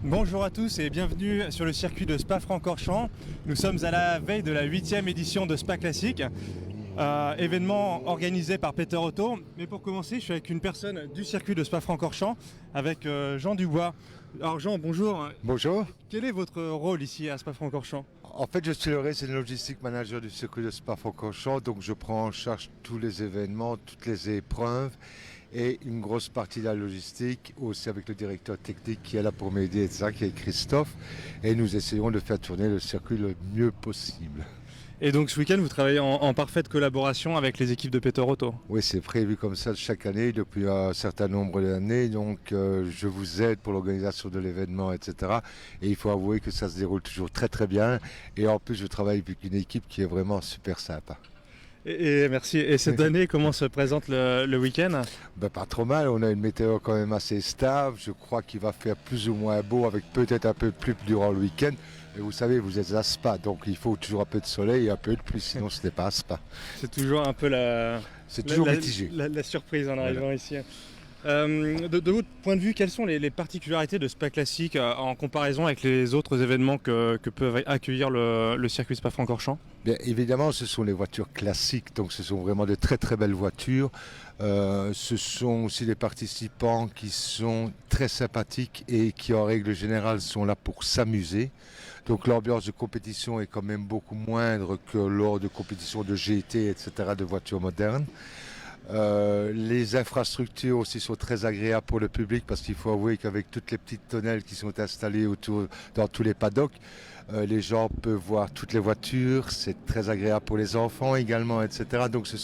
Bonjour à tous et bienvenue sur le circuit de Spa-Francorchamps. Nous sommes à la veille de la 8e édition de Spa Classic, événement organisé par Peter Otto. Mais pour commencer, je suis avec une personne du circuit de Spa-Francorchamps, avec Jean Dubois. Alors Jean, bonjour. Bonjour. Quel est votre rôle ici à Spa-Francorchamps? En fait, je suis le Race and Logistic Manager du circuit de Spa-Francorchamps, donc je prends en charge tous les événements, toutes les épreuves et une grosse partie de la logistique, aussi avec le directeur technique qui est là pour m'aider, etc., qui est Christophe, et nous essayons de faire tourner le circuit le mieux possible. Et donc ce week-end, vous travaillez en parfaite collaboration avec les équipes de Peter Otto? Oui, c'est prévu comme ça chaque année depuis un certain nombre d'années, donc je vous aide pour l'organisation de l'événement, etc. Et il faut avouer que ça se déroule toujours très très bien, et en plus je travaille avec une équipe qui est vraiment super sympa. Et merci. Et cette année, comment se présente le week-end? Pas trop mal, on a une météo quand même assez stable, je crois qu'il va faire plus ou moins beau avec peut-être un peu de pluie durant le week-end. Mais vous savez, vous êtes à Spa, donc il faut toujours un peu de soleil et un peu de pluie, sinon ce n'est pas à Spa. C'est toujours un peu C'est toujours mitigé. La surprise en arrivant ici. De votre point de vue, quelles sont les particularités de Spa Classic en comparaison avec les autres événements que peut accueillir le circuit Spa-Francorchamps? Bien évidemment, ce sont les voitures classiques, donc ce sont vraiment de très très belles voitures. Ce sont aussi des participants qui sont très sympathiques et qui en règle générale sont là pour s'amuser. Donc l'ambiance de compétition est quand même beaucoup moindre que lors de compétitions de GT, etc., de voitures modernes. Les infrastructures aussi sont très agréables pour le public parce qu'il faut avouer qu'avec toutes les petites tonnelles qui sont installées autour dans tous les paddocks, les gens peuvent voir toutes les voitures, c'est très agréable pour les enfants également, etc. Donc c'est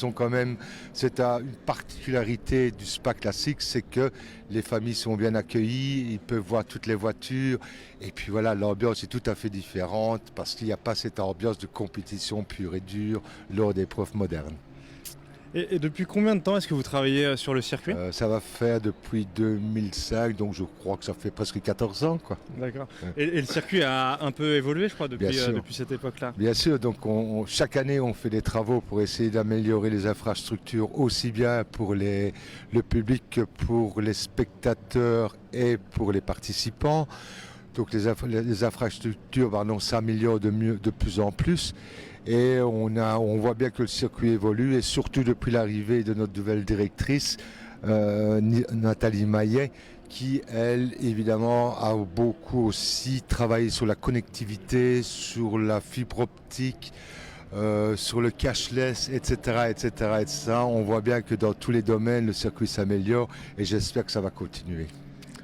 une particularité du Spa Classic, c'est que les familles sont bien accueillies, ils peuvent voir toutes les voitures, et puis voilà, l'ambiance est tout à fait différente parce qu'il n'y a pas cette ambiance de compétition pure et dure lors d'épreuves modernes. Et depuis combien de temps est-ce que vous travaillez sur le circuit? Ça va faire depuis 2005, donc je crois que ça fait presque 14 ans, quoi. D'accord. Ouais. Et le circuit a un peu évolué, je crois, depuis cette époque-là. Bien sûr, donc chaque année on fait des travaux pour essayer d'améliorer les infrastructures aussi bien pour le public que pour les spectateurs et pour les participants. Donc les infrastructures s'améliorent de plus en plus. Et on voit bien que le circuit évolue, et surtout depuis l'arrivée de notre nouvelle directrice, Nathalie Maillet, qui, elle, évidemment, a beaucoup aussi travaillé sur la connectivité, sur la fibre optique, sur le cashless, etc., etc., etc. On voit bien que dans tous les domaines, le circuit s'améliore, et j'espère que ça va continuer.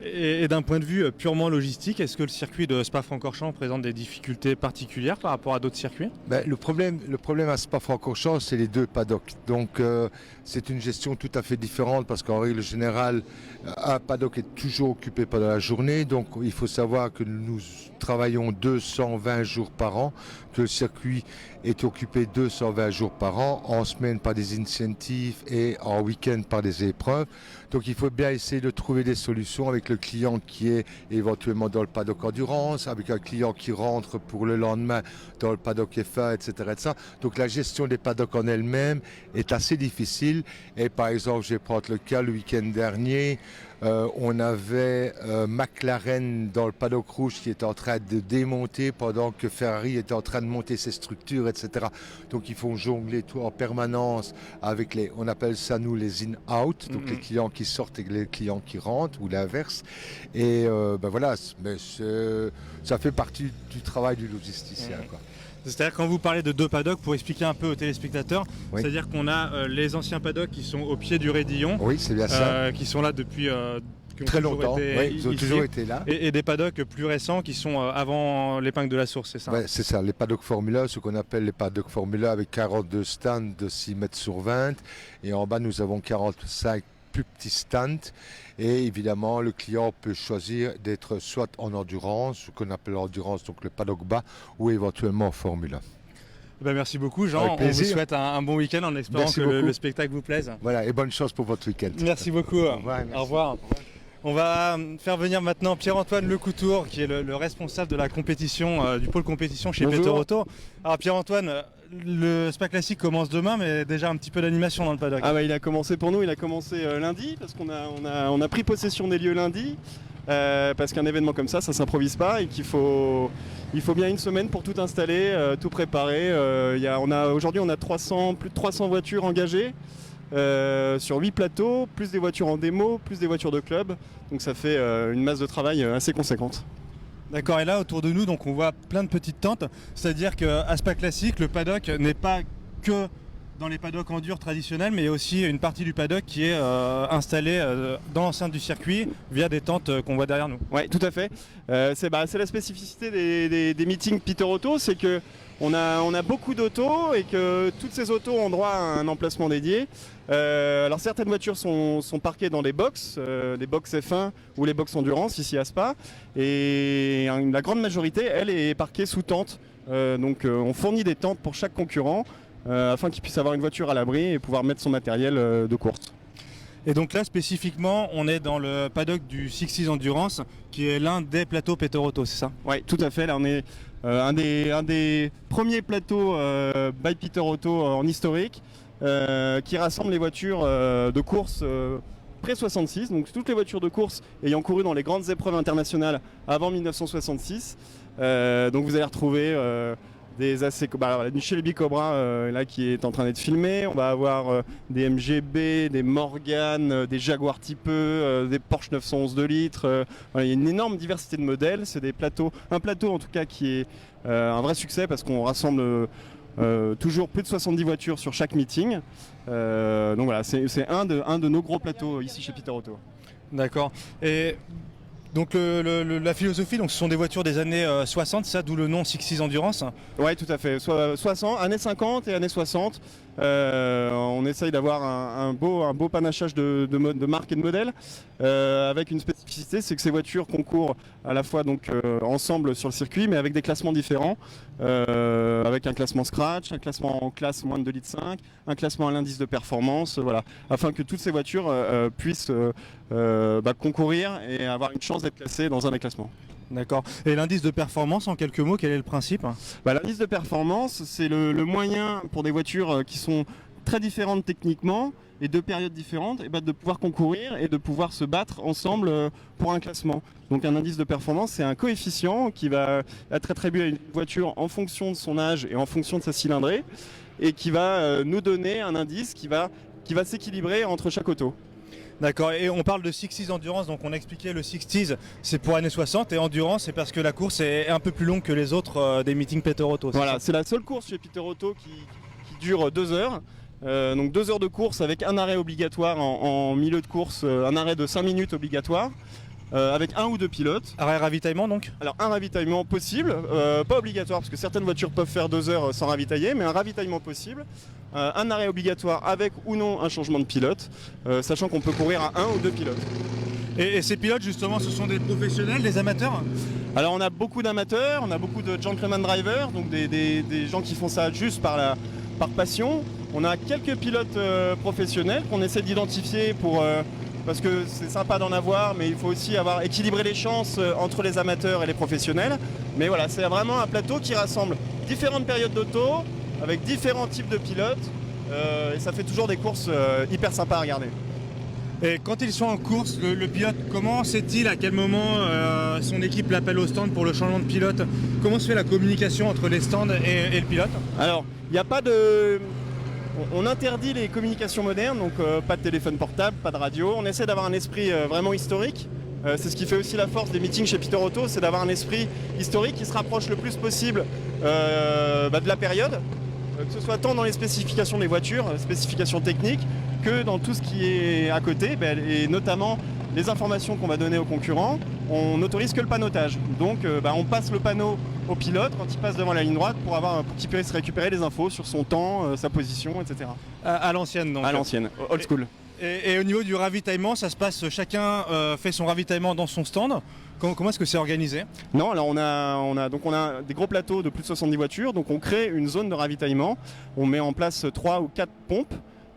Et d'un point de vue purement logistique, est-ce que le circuit de Spa-Francorchamps présente des difficultés particulières par rapport à d'autres circuits? Le problème à Spa-Francorchamps, c'est les deux paddocks. Donc c'est une gestion tout à fait différente parce qu'en règle générale, un paddock est toujours occupé pendant la journée. Donc il faut savoir que nous travaillons 220 jours par an, que le circuit est occupé 220 jours par an, en semaine par des incentives et en week-end par des épreuves. Donc il faut bien essayer de trouver des solutions avec le client qui est éventuellement dans le paddock endurance, avec un client qui rentre pour le lendemain dans le paddock F1, etc., etc. Donc la gestion des paddocks en elle-même est assez difficile. Et par exemple, je vais prendre le cas, le week-end dernier, on avait McLaren dans le paddock rouge qui était en train de démonter pendant que Ferrari était en train de monter ses structures, etc. Donc ils font jongler tout en permanence avec on appelle ça nous les in-out, donc les clients qui sortent et les clients qui rentrent, ou l'inverse. Et voilà, ça fait partie du travail du logisticien, quoi. C'est-à-dire quand vous parlez de deux paddocks, pour expliquer un peu aux téléspectateurs, oui. C'est-à-dire qu'on a les anciens paddocks qui sont au pied du Raidillon, oui, c'est bien ça. Qui sont là depuis très longtemps, ils ont toujours été là. Et des paddocks plus récents qui sont avant l'épingle de la source, c'est ça? Ouais, c'est ça, les paddocks Formula, ce qu'on appelle les paddocks Formula avec 42 stands de 6 mètres sur 20. Et en bas, nous avons 45 plus petits stands. Et évidemment, le client peut choisir d'être soit en endurance, ce qu'on appelle endurance, donc le paddock bas, ou éventuellement en Formula. Merci beaucoup Jean, on vous souhaite un bon week-end en espérant que le spectacle vous plaise. Voilà, et bonne chance pour votre week-end. Merci beaucoup, au revoir. On va faire venir maintenant Pierre-Antoine Lecoutour, qui est le responsable de la compétition, du pôle compétition chez Peter Otto. Alors Pierre-Antoine, le Spa Classic commence demain, mais déjà un petit peu d'animation dans le paddock. Il a commencé pour nous, il a commencé lundi, parce qu'on a pris possession des lieux lundi. parce qu'un événement comme ça s'improvise pas et il faut bien une semaine pour tout installer, tout préparer. Aujourd'hui on a plus de 300 voitures engagées sur 8 plateaux, plus des voitures en démo, plus des voitures de club. Donc ça fait une masse de travail assez conséquente. D'accord, et là autour de nous, donc on voit plein de petites tentes, c'est-à-dire qu'à Spa Classic, le paddock n'est pas que dans les paddocks en dur traditionnels, mais il y a aussi une partie du paddock qui est installée dans l'enceinte du circuit via des tentes qu'on voit derrière nous. Oui, tout à fait. C'est la spécificité des meetings Peter Auto, c'est que on a beaucoup d'autos et que toutes ces autos ont droit à un emplacement dédié. Alors certaines voitures sont parquées dans des box F1 ou les box Endurance ici à Spa, et la grande majorité, elle, est parquée sous tente. Donc on fournit des tentes pour chaque concurrent afin qu'il puisse avoir une voiture à l'abri et pouvoir mettre son matériel de course. Et donc là spécifiquement, on est dans le paddock du Six Seas Endurance, qui est l'un des plateaux Peter Auto, c'est ça? Oui, tout à fait. Là, on est un des premiers plateaux by Peter Auto en historique, qui rassemble les voitures de course pré-66, donc toutes les voitures de course ayant couru dans les grandes épreuves internationales avant 1966. Donc vous allez retrouver des AC, du Shelby Cobra là qui est en train d'être filmé. On va avoir des MGB, des Morgan, des Jaguar Type E, des Porsche 911 2 litres. Voilà, il y a une énorme diversité de modèles. C'est un plateau en tout cas qui est un vrai succès parce qu'on rassemble toujours plus de 70 voitures sur chaque meeting. Donc voilà, c'est un de nos gros plateaux ici chez Peter Auto. D'accord. Et donc la philosophie, donc ce sont des voitures des années 60, ça, d'où le nom Six Seas Endurance. Oui, tout à fait. 60, années 50 et années 60. On essaye d'avoir un beau panachage de marques et de modèles, avec une spécificité, c'est que ces voitures concourent à la fois donc, ensemble sur le circuit, mais avec des classements différents, avec un classement scratch, un classement en classe moins de 2,5 litres, un classement à l'indice de performance, voilà, afin que toutes ces voitures puissent concourir et avoir une chance d'être classées dans un des classements. D'accord. Et l'indice de performance, en quelques mots, quel est le principe? L'indice de performance, c'est le moyen pour des voitures qui sont très différentes techniquement et de périodes différentes, et de pouvoir concourir et de pouvoir se battre ensemble pour un classement. Donc un indice de performance, c'est un coefficient qui va être attribué à une voiture en fonction de son âge et en fonction de sa cylindrée, et qui va nous donner un indice qui va s'équilibrer entre chaque auto. D'accord, et on parle de Six Seas Endurance, donc on a expliqué le 60s, c'est pour années 60, et Endurance, c'est parce que la course est un peu plus longue que les autres des meetings Peter Auto. Voilà, c'est la seule course chez Peter Auto qui dure 2 heures. Donc 2 heures de course avec un arrêt obligatoire en milieu de course, un arrêt de 5 minutes obligatoire, avec 1 ou 2 pilotes. Arrêt ravitaillement donc? Alors un ravitaillement possible, pas obligatoire parce que certaines voitures peuvent faire 2 heures sans ravitailler, mais un ravitaillement possible. Un arrêt obligatoire avec ou non un changement de pilote, sachant qu'on peut courir à 1 ou 2 pilotes. Et ces pilotes justement, ce sont des professionnels, des amateurs? Alors on a beaucoup d'amateurs, on a beaucoup de gentleman drivers, donc des gens qui font ça juste par passion. On a quelques pilotes professionnels qu'on essaie d'identifier parce que c'est sympa d'en avoir, mais il faut aussi équilibrer les chances entre les amateurs et les professionnels. Mais voilà, c'est vraiment un plateau qui rassemble différentes périodes d'auto, avec différents types de pilotes, et ça fait toujours des courses hyper sympas à regarder. Et quand ils sont en course, le pilote, comment sait-il à quel moment son équipe l'appelle au stand pour le changement de pilote? Comment se fait la communication entre les stands et le pilote? Alors, il n'y a pas de... On interdit les communications modernes, donc pas de téléphone portable, pas de radio. On essaie d'avoir un esprit vraiment historique. C'est ce qui fait aussi la force des meetings chez Peter Auto, c'est d'avoir un esprit historique qui se rapproche le plus possible de la période, que ce soit tant dans les spécifications des voitures, spécifications techniques, que dans tout ce qui est à côté, et notamment les informations qu'on va donner aux concurrents. On n'autorise que le panotage. Donc on passe le panneau au pilote quand il passe devant la ligne droite pour qu'il puisse récupérer les infos sur son temps, sa position, etc. À l'ancienne donc. À l'ancienne, old school. Et au niveau du ravitaillement, ça se passe, chacun fait son ravitaillement dans son stand. Comment est-ce que c'est organisé? Non, alors on a des gros plateaux de plus de 70 voitures, donc on crée une zone de ravitaillement. On met en place 3 ou 4 pompes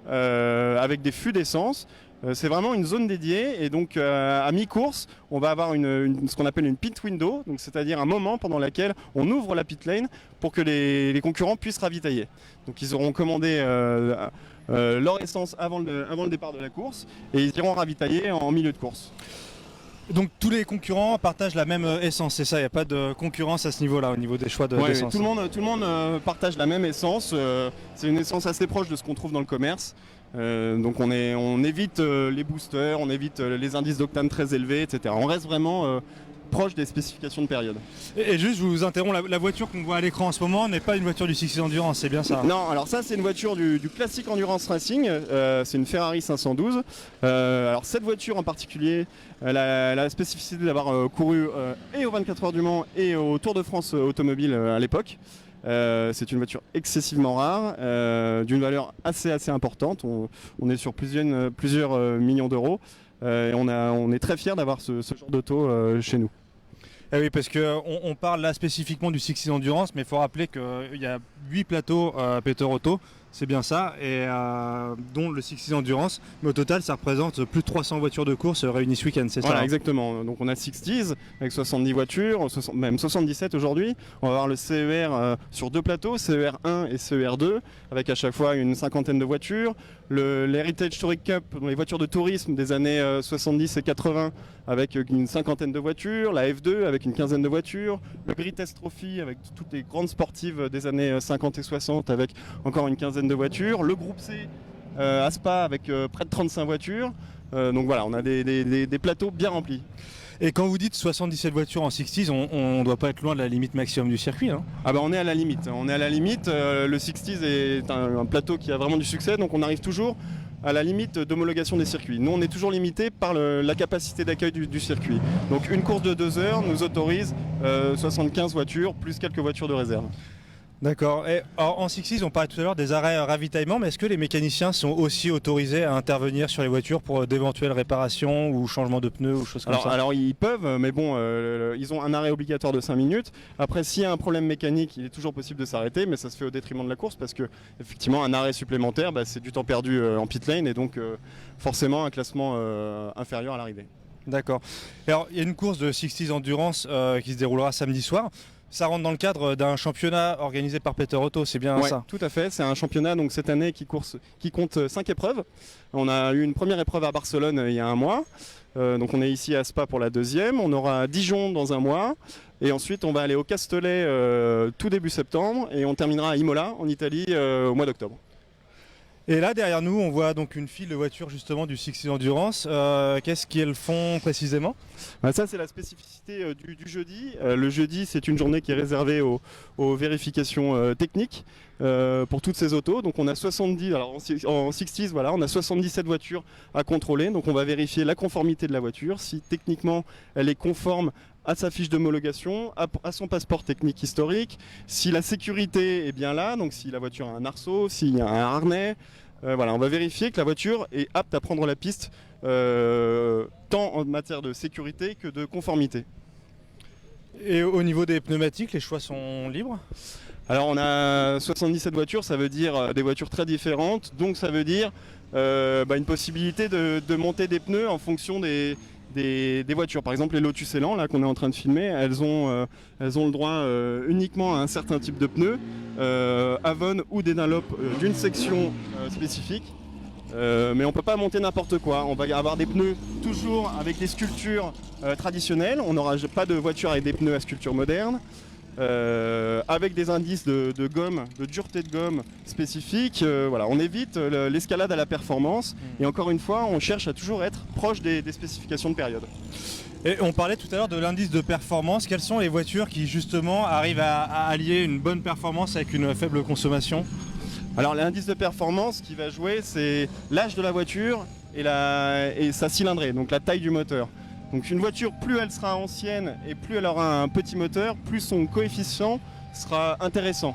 avec des fûts d'essence. C'est vraiment une zone dédiée, et donc à mi-course, on va avoir ce qu'on appelle une pit window, donc c'est-à-dire un moment pendant lequel on ouvre la pit lane pour que les concurrents puissent ravitailler. Donc ils auront commandé leur essence avant le départ de la course, et ils iront ravitailler en milieu de course. Donc tous les concurrents partagent la même essence, c'est ça, il n'y a pas de concurrence à ce niveau-là, au niveau des choix Ouais, d'essence. tout le monde partage la même essence. C'est une essence assez proche de ce qu'on trouve dans le commerce. Donc on évite les boosters, on évite les indices d'octane très élevés, etc. On reste vraiment proche des spécifications de période. Et juste, je vous interromps, la voiture qu'on voit à l'écran en ce moment n'est pas une voiture du 6 Endurance, c'est bien ça? Non, alors ça c'est une voiture du classique Endurance Racing, c'est une Ferrari 512. Alors cette voiture en particulier, elle a la spécificité d'avoir couru et aux 24 heures du Mans et au Tour de France automobile à l'époque. C'est une voiture excessivement rare, d'une valeur assez importante. On est sur plusieurs millions d'euros et on est très fiers d'avoir ce genre d'auto chez nous. Eh oui, parce qu'on parle là spécifiquement du 6 Endurance, mais il faut rappeler qu'il y a 8 plateaux Peter Auto, c'est bien ça, et dont le 6 Endurance. Mais au total, ça représente plus de 300 voitures de course réunies ce week-end, c'est ça? Voilà, exactement. Donc on a 60s avec 70 voitures, même 77 aujourd'hui. On va avoir le CER sur 2 plateaux, CER 1 et CER 2, avec à chaque fois une cinquantaine de voitures. L'Heritage Touring Cup, les voitures de tourisme des années 70 et 80, avec une cinquantaine de voitures. La F2 avec une quinzaine de voitures. Le Greatest Trophy avec toutes les grandes sportives des années 50 et 60, avec encore une quinzaine de voitures. Le groupe C à Spa avec près de 35 voitures. Donc voilà, on a des plateaux bien remplis. Et quand vous dites 77 voitures en 60s, on ne doit pas être loin de la limite maximum du circuit, hein? Ah bah on est à la limite. Le 60s est un plateau qui a vraiment du succès, donc on arrive toujours à la limite d'homologation des circuits. Nous on est toujours limité par la capacité d'accueil du circuit. Donc une course de 2 heures nous autorise 75 voitures plus quelques voitures de réserve. D'accord. Et en 60s, on parlait tout à l'heure des arrêts ravitaillement, mais est-ce que les mécaniciens sont aussi autorisés à intervenir sur les voitures pour d'éventuelles réparations ou changements de pneus ou choses comme ça? Alors ils peuvent, mais bon, ils ont un arrêt obligatoire de 5 minutes. Après, s'il y a un problème mécanique, il est toujours possible de s'arrêter, mais ça se fait au détriment de la course parce que effectivement un arrêt supplémentaire, c'est du temps perdu en pit lane et donc forcément un classement inférieur à l'arrivée. D'accord. Alors il y a une course de 60s Endurance qui se déroulera samedi soir. Ça rentre dans le cadre d'un championnat organisé par Peter Auto, c'est bien ça? Tout à fait, c'est un championnat donc cette année qui compte 5 épreuves. On a eu une première épreuve à Barcelone il y a un mois, donc on est ici à Spa pour la deuxième, on aura Dijon dans un mois, et ensuite on va aller au Castellet tout début septembre, et on terminera à Imola en Italie au mois d'octobre. Et là derrière nous on voit donc une file de voitures justement du 60s Endurance. Qu'est-ce qu'elles font précisément? Ça c'est la spécificité du jeudi. Le jeudi c'est une journée qui est réservée aux vérifications techniques pour toutes ces autos. Donc on a 70, alors en 60s voilà, on a 77 voitures à contrôler. Donc on va vérifier la conformité de la voiture, si techniquement elle est conforme à sa fiche d'homologation, à son passeport technique historique, si la sécurité est bien là, donc si la voiture a un arceau, s'il y a un harnais. Voilà, on va vérifier que la voiture est apte à prendre la piste tant en matière de sécurité que de conformité. Et au niveau des pneumatiques, les choix sont libres? Alors on a 77 voitures, ça veut dire des voitures très différentes, donc ça veut dire une possibilité de monter des pneus en fonction des voitures. Par exemple les Lotus Elan là qu'on est en train de filmer, elles ont le droit uniquement à un certain type de pneus, Avon ou Denalop d'une section spécifique. Mais on ne peut pas monter n'importe quoi. On va avoir des pneus toujours avec des sculptures traditionnelles. On n'aura pas de voiture avec des pneus à sculpture moderne. Avec des indices de gomme, de dureté de gomme spécifiques. Voilà, on évite l'escalade à la performance. Et encore une fois, on cherche à toujours être proche des spécifications de période. Et on parlait tout à l'heure de l'indice de performance. Quelles sont les voitures qui justement arrivent à allier une bonne performance avec une faible consommation? Alors l'indice de performance qui va jouer, c'est l'âge de la voiture et sa cylindrée, donc la taille du moteur. Donc une voiture, plus elle sera ancienne et plus elle aura un petit moteur, plus son coefficient sera intéressant.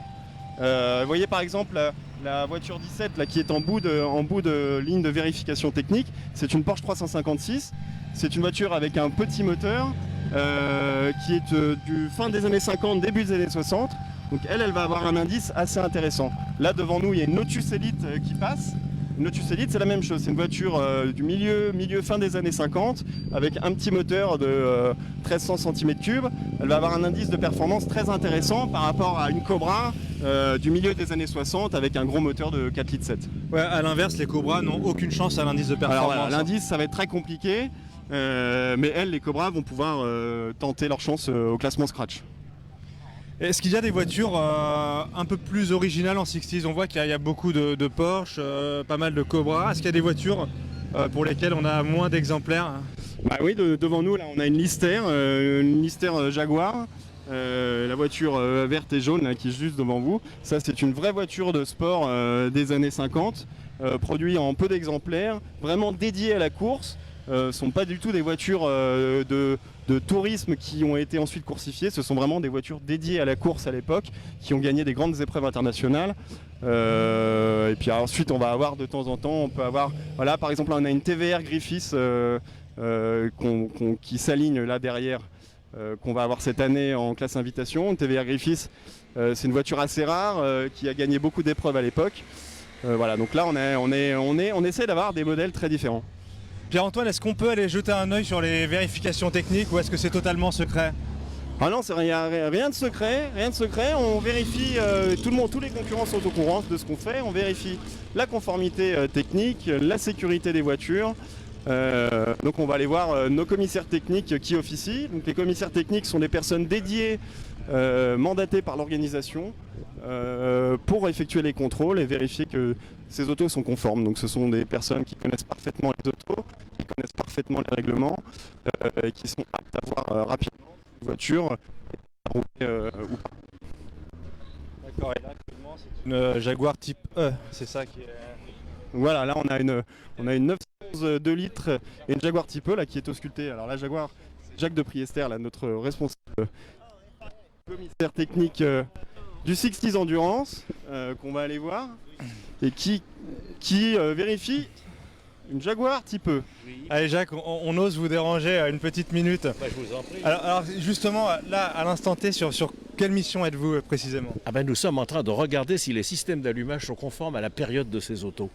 Vous voyez par exemple la voiture 17 là, qui est en bout de ligne de vérification technique, c'est une Porsche 356. C'est une voiture avec un petit moteur qui est du fin des années 50, début des années 60. Donc elle va avoir un indice assez intéressant. Là devant nous il y a une Lotus Elite qui passe. Une Lotus Elite c'est la même chose, c'est une voiture du milieu fin des années 50 avec un petit moteur de 1300 cm3. Elle va avoir un indice de performance très intéressant par rapport à une Cobra du milieu des années 60 avec un gros moteur de 4,7 litres. Ouais, à l'inverse, les Cobras n'ont aucune chance à l'indice de performance. Alors voilà, l'indice ça va être très compliqué. Mais elles, les Cobra, vont pouvoir tenter leur chance au classement Scratch. Est-ce qu'il y a des voitures un peu plus originales en 60s? On voit qu'il y a beaucoup de Porsche, pas mal de Cobra. Est-ce qu'il y a des voitures pour lesquelles on a moins d'exemplaires? Bah oui, devant nous, là, on a une Lister Jaguar. La voiture verte et jaune là, qui est juste devant vous. Ça, c'est une vraie voiture de sport des années 50, produite en peu d'exemplaires, vraiment dédiée à la course. Ce sont pas du tout des voitures de tourisme qui ont été ensuite coursifiées. Ce sont vraiment des voitures dédiées à la course à l'époque, qui ont gagné des grandes épreuves internationales. Et puis ensuite, on va avoir de temps en temps, on peut avoir, voilà, par exemple, on a une TVR Griffiths qui s'aligne là derrière. Qu'on va avoir cette année en classe invitation. Une TVR Griffiths, c'est une voiture assez rare qui a gagné beaucoup d'épreuves à l'époque. Voilà, donc là on essaie d'avoir des modèles très différents. Pierre-Antoine, est-ce qu'on peut aller jeter un œil sur les vérifications techniques ou est-ce que c'est totalement secret? Ah non, il n'y a rien de secret, On vérifie, tous les concurrents sont au courant de ce qu'on fait. On vérifie la conformité technique, la sécurité des voitures. Donc on va aller voir nos commissaires techniques qui officient. Donc les commissaires techniques sont des personnes dédiées, mandatées par l'organisation pour effectuer les contrôles et vérifier que ces autos sont conformes. Donc ce sont des personnes qui connaissent parfaitement les autos, qui connaissent parfaitement les règlements et qui sont aptes à voir rapidement une voiture ou pas. D'accord, et là actuellement c'est une Jaguar type E, c'est ça qui est... Voilà, là on a une 911 2 litres et une Jaguar type E là, qui est auscultée. Alors la Jaguar, c'est Jacques de Priester, là, notre responsable commissaire technique du 60s Endurance, qu'on va aller voir, et qui vérifie une Jaguar type E. Oui. Allez Jacques, on ose vous déranger une petite minute. Bah, je vous en prie. Alors justement, là, à l'instant T, sur quelle mission êtes-vous précisément? Nous sommes en train de regarder si les systèmes d'allumage sont conformes à la période de ces autos.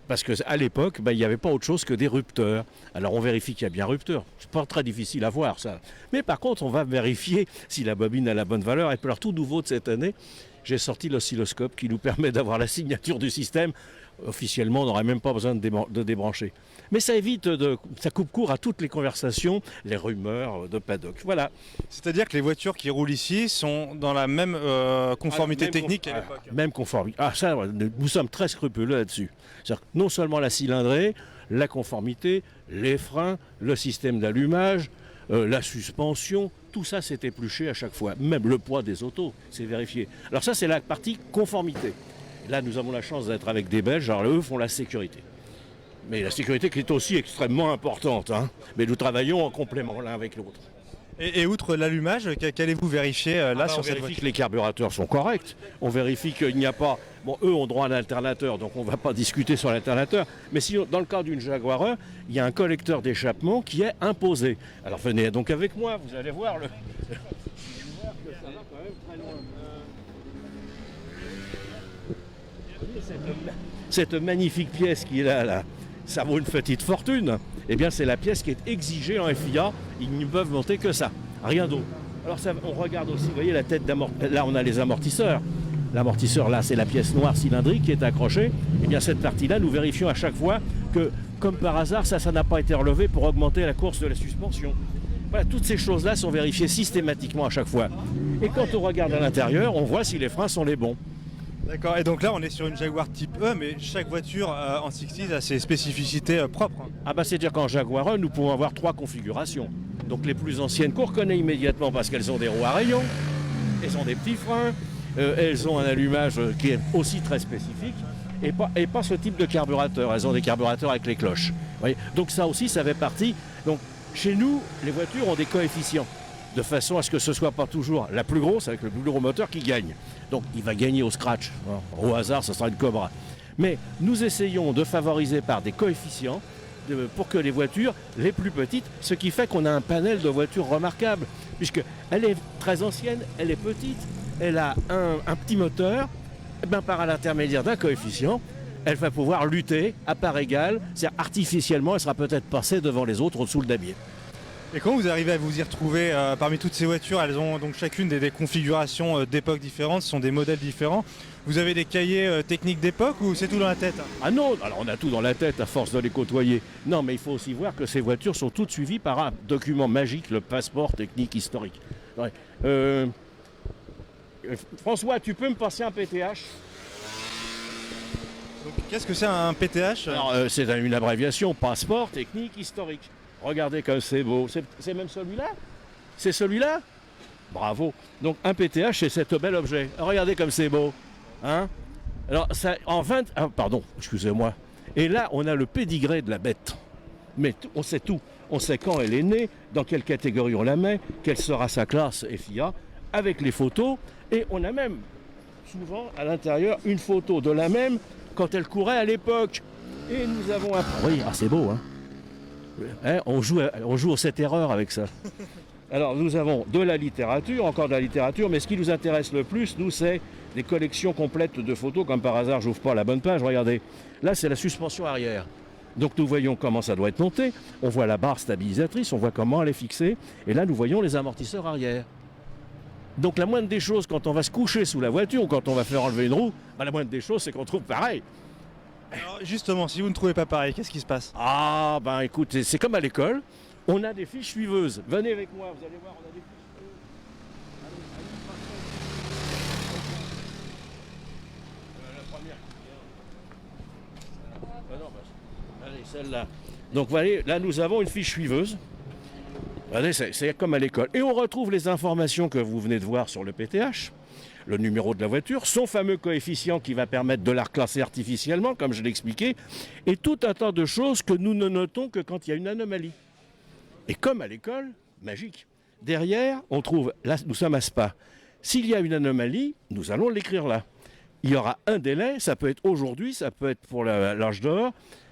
Parce qu'à l'époque, il n'y avait pas autre chose que des rupteurs. Alors on vérifie qu'il y a bien rupteur. C'est pas très difficile à voir ça. Mais par contre, on va vérifier si la bobine a la bonne valeur. Et puis alors tout nouveau de cette année, j'ai sorti l'oscilloscope qui nous permet d'avoir la signature du système. Officiellement, on n'aurait même pas besoin de débrancher. Mais ça évite, ça coupe court à toutes les conversations, les rumeurs de paddock. Voilà. C'est-à-dire que les voitures qui roulent ici sont dans la même conformité technique qu'à l'époque. Même conformité. Ah ça, nous sommes très scrupuleux là-dessus. C'est-à-dire que non seulement la cylindrée, la conformité, les freins, le système d'allumage, la suspension, tout ça c'est épluché à chaque fois. Même le poids des autos, c'est vérifié. Alors ça c'est la partie conformité. Là, nous avons la chance d'être avec des Belges, alors eux font la sécurité. Mais la sécurité qui est aussi extrêmement importante, hein. Mais nous travaillons en complément l'un avec l'autre. Et outre l'allumage, qu'allez-vous vérifier là sur cette voiture? On vérifie que les carburateurs sont corrects, on vérifie qu'il n'y a pas... Bon, eux ont droit à un alternateur, donc on ne va pas discuter sur l'alternateur, mais si dans le cas d'une Jaguar E, il y a un collecteur d'échappement qui est imposé. Alors venez donc avec moi, vous allez voir le... Cette magnifique pièce qui est là, ça vaut une petite fortune. Eh bien, c'est la pièce qui est exigée en FIA. Ils ne peuvent monter que ça, rien d'autre. Alors, ça, on regarde aussi, vous voyez, la tête d'amortisseur. Là, on a les amortisseurs. L'amortisseur, là, c'est la pièce noire cylindrique qui est accrochée. Eh bien, cette partie-là, nous vérifions à chaque fois que, comme par hasard, ça n'a pas été relevé pour augmenter la course de la suspension. Voilà, toutes ces choses-là sont vérifiées systématiquement à chaque fois. Et quand on regarde à l'intérieur, on voit si les freins sont les bons. D'accord, et donc là on est sur une Jaguar type E, mais chaque voiture en 60s a ses spécificités propres. Ah bah c'est-à-dire qu'en Jaguar E, nous pouvons avoir 3 configurations. Donc les plus anciennes qu'on reconnaît immédiatement parce qu'elles ont des roues à rayons, elles ont des petits freins, elles ont un allumage qui est aussi très spécifique, et pas ce type de carburateur. Elles ont des carburateurs avec les cloches. Vous voyez, donc ça aussi, ça fait partie. Donc chez nous, les voitures ont des coefficients, de façon à ce que ce ne soit pas toujours la plus grosse avec le plus gros moteur qui gagne. Donc il va gagner au scratch. Au hasard, ce sera une Cobra. Mais nous essayons de favoriser par des coefficients pour que les voitures les plus petites, ce qui fait qu'on a un panel de voitures remarquable, puisqu'elle est très ancienne, elle est petite, elle a un petit moteur, et bien par l'intermédiaire d'un coefficient, elle va pouvoir lutter à part égale, c'est-à-dire artificiellement, elle sera peut-être passée devant les autres au-dessous le damier. Et comment vous arrivez à vous y retrouver parmi toutes ces voitures? Elles ont donc chacune des configurations d'époque différentes, ce sont des modèles différents. Vous avez des cahiers techniques d'époque ou c'est tout dans la tête? Ah non, alors on a tout dans la tête à force de les côtoyer. Non, mais il faut aussi voir que ces voitures sont toutes suivies par un document magique, le passeport technique historique. Ouais. François, tu peux me passer un PTH? Qu'est-ce que c'est un PTH? Alors, c'est une abréviation, passeport technique historique. Regardez comme c'est beau. C'est même celui-là? C'est celui-là? Bravo. Donc un PTH, c'est cet bel objet. Regardez comme c'est beau. Hein? Alors, ça, en 20... Ah, pardon, excusez-moi. Et là, on a le pédigré de la bête. Mais on sait tout. On sait quand elle est née, dans quelle catégorie on la met, quelle sera sa classe FIA, avec les photos. Et on a même, souvent, à l'intérieur, une photo de la même quand elle courait à l'époque. Et nous avons un... Oui, ah, c'est beau, hein? On joue aux 7 erreurs avec ça. Alors nous avons de la littérature, encore de la littérature, mais ce qui nous intéresse le plus, nous, c'est des collections complètes de photos. Comme par hasard, j'ouvre pas la bonne page, regardez. Là, c'est la suspension arrière. Donc nous voyons comment ça doit être monté, on voit la barre stabilisatrice, on voit comment elle est fixée, et là nous voyons les amortisseurs arrière. Donc la moindre des choses, quand on va se coucher sous la voiture ou quand on va faire enlever une roue, la moindre des choses, c'est qu'on trouve pareil. Alors justement, si vous ne trouvez pas pareil, qu'est-ce qui se passe? Ah, ben écoute, c'est comme à l'école, on a des fiches suiveuses. Venez avec moi, vous allez voir, on a des fiches suiveuses. La première qui vient. Ah non, allez, celle-là. Donc, voyez, là, nous avons une fiche suiveuse. Regardez, c'est comme à l'école. Et on retrouve les informations que vous venez de voir sur le PTH. Le numéro de la voiture, son fameux coefficient qui va permettre de la reclasser artificiellement, comme je l'ai expliqué, et tout un tas de choses que nous ne notons que quand il y a une anomalie. Et comme à l'école, magique. Derrière, on trouve, là nous sommes à Spa. S'il y a une anomalie, nous allons l'écrire là. Il y aura un délai, ça peut être aujourd'hui, ça peut être pour l'âge d'or,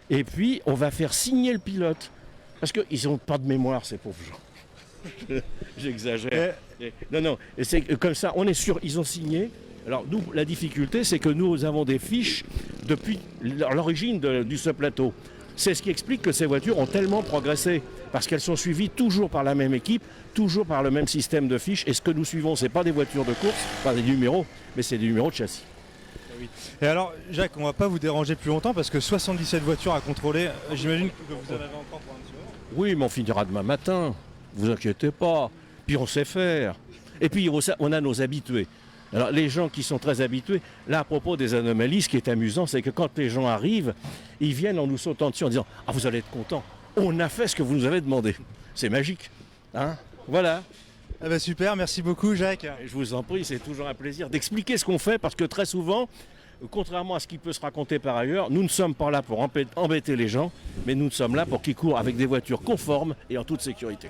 et puis on va faire signer le pilote. Parce qu'ils n'ont pas de mémoire, ces pauvres gens. J'exagère. Non, et c'est comme ça, on est sûr, ils ont signé. Alors nous, la difficulté, c'est que nous avons des fiches depuis l'origine du ce plateau. C'est ce qui explique que ces voitures ont tellement progressé, parce qu'elles sont suivies toujours par la même équipe, toujours par le même système de fiches. Et ce que nous suivons, ce n'est pas des voitures de course, pas des numéros, mais c'est des numéros de châssis. Et alors, Jacques, on ne va pas vous déranger plus longtemps, parce que 77 voitures à contrôler, j'imagine que vous en avez encore pour un petit moment. Oui, mais on finira demain matin. Vous inquiétez pas. Puis on sait faire. Et puis on a nos habitués. Alors les gens qui sont très habitués, là à propos des anomalies, ce qui est amusant, c'est que quand les gens arrivent, ils viennent en nous sautant dessus en disant « Ah, vous allez être contents, on a fait ce que vous nous avez demandé. » C'est magique. Hein? Voilà. Ah bah super, merci beaucoup Jacques. Et je vous en prie, c'est toujours un plaisir d'expliquer ce qu'on fait, parce que très souvent, contrairement à ce qui peut se raconter par ailleurs, nous ne sommes pas là pour embêter les gens, mais nous sommes là pour qu'ils courent avec des voitures conformes et en toute sécurité.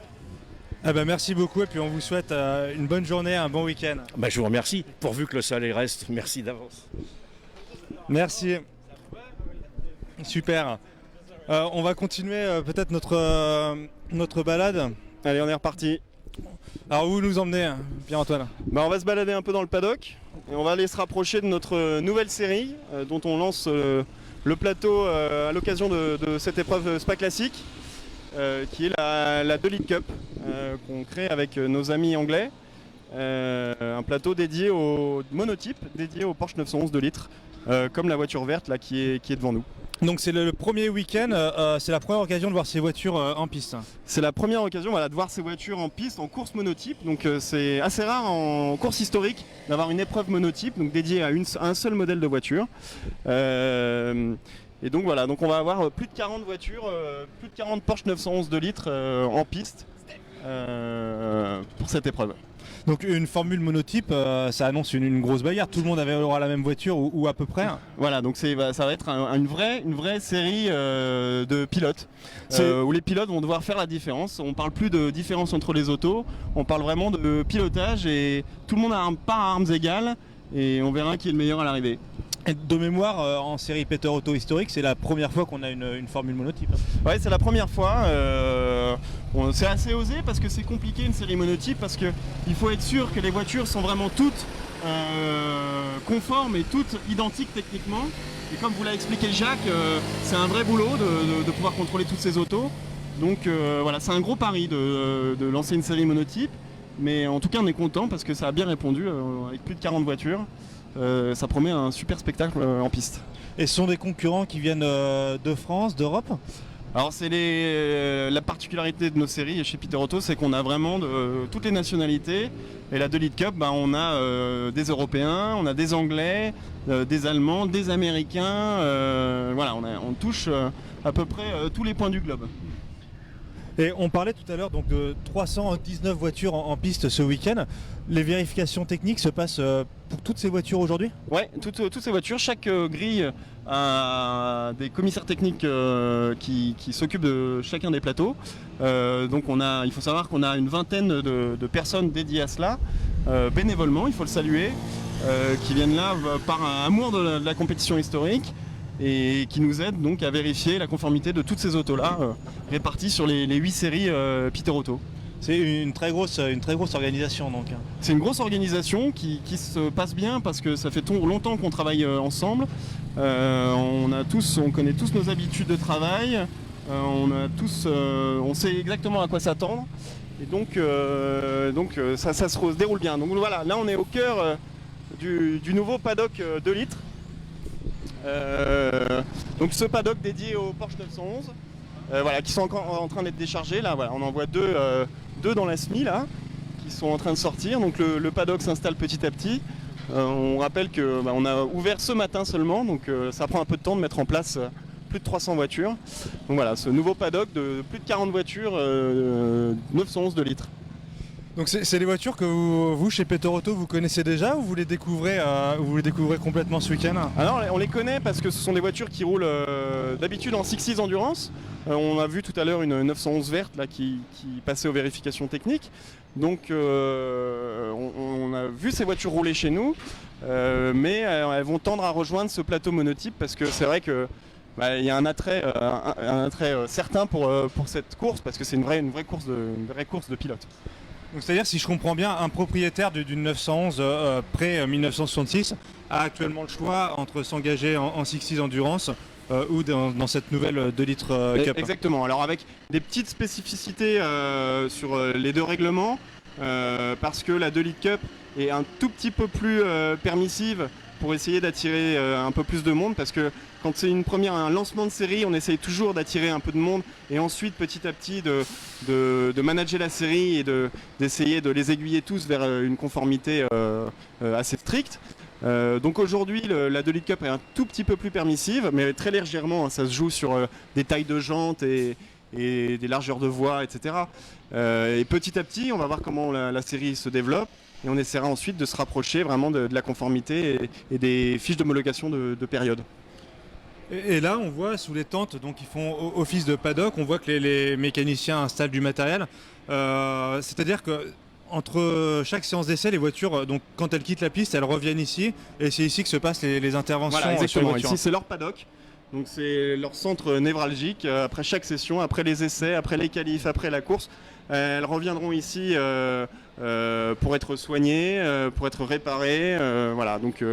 Ah bah merci beaucoup et puis on vous souhaite une bonne journée, un bon week-end. Bah, je vous remercie, pourvu que le soleil reste. Merci d'avance. Merci. Super. On va continuer peut-être notre balade. Allez, on est reparti. Alors où vous nous emmenez, Pierre-Antoine? On va se balader un peu dans le paddock et on va aller se rapprocher de notre nouvelle série dont on lance le plateau à l'occasion de cette épreuve Spa Classic. Qui est la 2 Litres Cup qu'on crée avec nos amis anglais. Un plateau dédié au monotype, dédié au Porsche 911 2 litres, comme la voiture verte là, qui est devant nous. Donc c'est le premier week-end, c'est la première occasion de voir ces voitures en piste. C'est la première occasion de voir ces voitures en piste, en course monotype. Donc c'est assez rare en course historique d'avoir une épreuve monotype, donc dédiée à un seul modèle de voiture. Et donc voilà, donc on va avoir plus de 40 voitures, plus de 40 Porsche 911 2 litres en piste pour cette épreuve. Donc une formule monotype, ça annonce une grosse bagarre, tout le monde aura la même voiture ou à peu près. Voilà, donc ça va être une vraie série de pilotes, où les pilotes vont devoir faire la différence. On parle plus de différence entre les autos, on parle vraiment de pilotage et tout le monde a part à armes égales et on verra qui est le meilleur à l'arrivée. Et de mémoire, en série Peter Auto historique, c'est la première fois qu'on a une formule monotype. Ouais, c'est la première fois. C'est assez osé parce que c'est compliqué une série monotype, parce qu'il faut être sûr que les voitures sont vraiment toutes conformes et toutes identiques techniquement. Et comme vous l'a expliqué Jacques, c'est un vrai boulot de pouvoir contrôler toutes ces autos. Donc voilà, c'est un gros pari de lancer une série monotype, mais en tout cas on est content parce que ça a bien répondu avec plus de 40 voitures. Ça promet un super spectacle en piste. Et ce sont des concurrents qui viennent de France, d'Europe? Alors c'est la particularité de nos séries chez Peter Auto, c'est qu'on a vraiment toutes les nationalités. Et la 2 Litres Cup, on a des Européens, on a des Anglais, des Allemands, des Américains. Voilà, on touche à peu près tous les points du globe. Et on parlait tout à l'heure donc de 319 voitures en piste ce week-end. Les vérifications techniques se passent pour toutes ces voitures aujourd'hui? Ouais, toutes ces voitures, chaque grille a des commissaires techniques qui s'occupent de chacun des plateaux. Donc il faut savoir qu'on a une vingtaine de personnes dédiées à cela, bénévolement, il faut le saluer, qui viennent là par un amour de la compétition historique et qui nous aident donc à vérifier la conformité de toutes ces autos-là réparties sur les 8 séries Peter Auto. C'est une très grosse organisation donc. C'est une grosse organisation qui se passe bien parce que ça fait longtemps qu'on travaille ensemble. On connaît tous nos habitudes de travail. On sait exactement à quoi s'attendre. Et donc ça se déroule bien. Donc voilà, là on est au cœur du nouveau paddock 2 litres. Donc ce paddock dédié au Porsche 911. Voilà, qui sont encore en train d'être déchargés. Là, voilà, on en voit deux dans la SMI là, qui sont en train de sortir. Donc le paddock s'installe petit à petit. On rappelle que on a ouvert ce matin seulement, donc ça prend un peu de temps de mettre en place plus de 300 voitures. Donc voilà, ce nouveau paddock de plus de 40 voitures 911 2 litres. Donc c'est les voitures que vous chez Peter Auto vous connaissez déjà ou vous les découvrez complètement ce week-end? Alors on les connaît parce que ce sont des voitures qui roulent d'habitude en 6.6 Endurance. On a vu tout à l'heure une 911 verte là, qui passait aux vérifications techniques. Donc on a vu ces voitures rouler chez nous, mais elles vont tendre à rejoindre ce plateau monotype parce que c'est vrai que il y a un attrait certain pour cette course parce que c'est une vraie course de pilote. Donc c'est-à-dire, si je comprends bien, un propriétaire d'une 911 pré-1966 a actuellement le choix entre s'engager en 6.6 Endurance ou dans cette nouvelle 2 litres Cup. Exactement, alors avec des petites spécificités sur les deux règlements, parce que la 2 litres Cup est un tout petit peu plus permissive pour essayer d'attirer un peu plus de monde, parce que quand c'est un lancement de série, on essaye toujours d'attirer un peu de monde et ensuite petit à petit de manager la série et d'essayer de les aiguiller tous vers une conformité assez stricte. Donc aujourd'hui la 2 litres Cup est un tout petit peu plus permissive, mais très légèrement, ça se joue sur des tailles de jantes et des largeurs de voies, etc. Et petit à petit, on va voir comment la série se développe. Et on essaiera ensuite de se rapprocher vraiment de la conformité et des fiches d'homologation de période. Et là, on voit sous les tentes, donc ils font office de paddock, on voit que les mécaniciens installent du matériel. C'est-à-dire que entre chaque séance d'essai, les voitures, donc quand elles quittent la piste, elles reviennent ici, et c'est ici que se passent les interventions. Voilà, exactement. Sur les voitures. Ici, c'est leur paddock. Donc c'est leur centre névralgique. Après chaque session, après les essais, après les qualifs, après la course, elles reviendront ici pour être soignées, pour être réparées. Voilà, donc